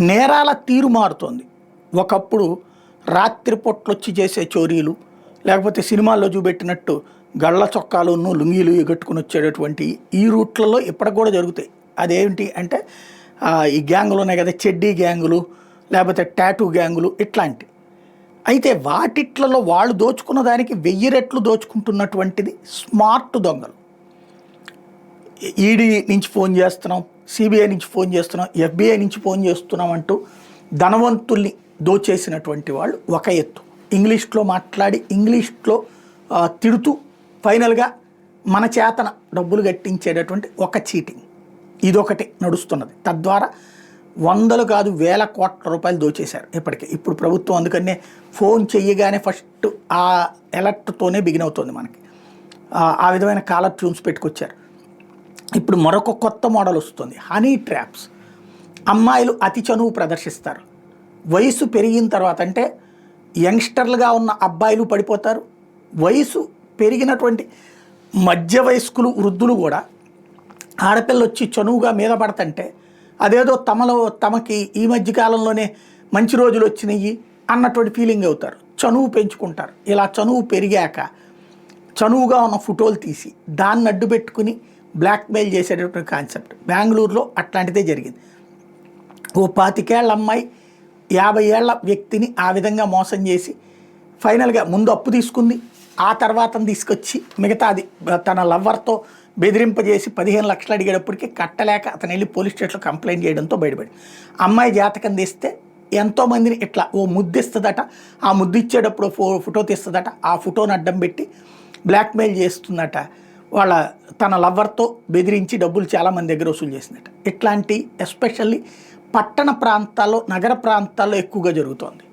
నేరాల తీరు మారుతోంది. ఒకప్పుడు రాత్రిపూట్లొచ్చి చేసే చోరీలు, లేకపోతే సినిమాల్లో చూపెట్టినట్టు గళ్ళ చొక్కాలును, లుంగీలు ఎగట్టుకుని వచ్చేటటువంటి ఈ రూట్లలో ఇప్పటికి కూడా జరుగుతాయి. అదేంటి అంటే ఈ గ్యాంగులు ఉన్నాయి కదా, చెడ్డీ గ్యాంగులు, లేకపోతే టాటూ గ్యాంగులు ఇట్లాంటి. అయితే వాటిట్లలో వాళ్ళు దోచుకున్న దానికి 1000 రెట్లు దోచుకుంటున్నటువంటిది స్మార్ట్ దొంగలు. ఈడీ నుంచి ఫోన్ చేస్తున్నాం, సిబిఐ నుంచి ఫోన్ చేస్తున్నాం, ఎఫ్బిఐ నుంచి ఫోన్ చేస్తున్నాం అంటూ ధనవంతుల్ని దోచేసినటువంటి వాళ్ళు ఒక ఎత్తు. ఇంగ్లీష్లో మాట్లాడి ఇంగ్లీష్లో తిడుతూ ఫైనల్గా మన చేతన డబ్బులు కట్టించేటటువంటి ఒక చీటింగ్, ఇదొకటి నడుస్తున్నది. తద్వారా వందలు కాదు 1000 కోట్ల రూపాయలు దోచేశారు ఇప్పటికే. ఇప్పుడు ప్రభుత్వం అందుకనే ఫోన్ చెయ్యగానే ఫస్ట్ ఆ ఎలర్ట్తోనే బిగిన్ అవుతుంది మనకి. ఆ విధమైన కాలర్ ట్యూన్స్ పెట్టుకొచ్చారు. ఇప్పుడు మరొక కొత్త మోడల్ వస్తుంది, హనీ ట్రాప్స్. అమ్మాయిలు అతి చనువు ప్రదర్శిస్తారు. వయసు పెరిగిన తర్వాత అంటే యంగ్స్టర్లుగా ఉన్న అబ్బాయిలు పడిపోతారు. వయసు పెరిగినటువంటి మధ్య వయస్కులు, వృద్ధులు కూడా ఆడపిల్ల వచ్చి చనువుగా మీద పడతంటే అదేదో తమకి ఈ మధ్య కాలంలోనే మంచి రోజులు వచ్చినాయి అన్నటువంటి ఫీలింగ్ అవుతారు. చనువు పెంచుకుంటారు. ఇలా చనువు పెరిగాక చనువుగా ఉన్న ఫోటోలు తీసి దాన్ని అడ్డు పెట్టుకుని బ్లాక్మెయిల్ చేసేటటువంటి కాన్సెప్ట్ బెంగళూరులో అట్లాంటిదే జరిగింది. ఓ 25 ఏళ్ల అమ్మాయి 50 ఏళ్ల వ్యక్తిని ఆ విధంగా మోసం చేసి ఫైనల్గా ముందు అప్పు తీసుకుంది, ఆ తర్వాత తీసుకొచ్చి మిగతాది తన లవ్వర్తో బెదిరింపజేసి 15 లక్షలు అడిగేటప్పటికి కట్టలేక అతను వెళ్ళి పోలీస్ స్టేషన్లో కంప్లైంట్ చేయడంతో బయటపడి అమ్మాయి జాతకం తీస్తే ఎంతోమందిని ఇట్లా ఓ ముద్దు ఇస్తుందట, ఆ ముద్దు ఇచ్చేటప్పుడు ఫోటో తీస్తుందట, ఆ ఫోటోని అడ్డం పెట్టి బ్లాక్మెయిల్ చేస్తుందట. తన లవ్వర్తో బెదిరించి డబ్బులు చాలామంది దగ్గర వసూలు చేసిందట. ఇట్లాంటి ఎస్పెషల్లీ పట్టణ ప్రాంతాల్లో, నగర ప్రాంతాల్లో ఎక్కువగా జరుగుతోంది.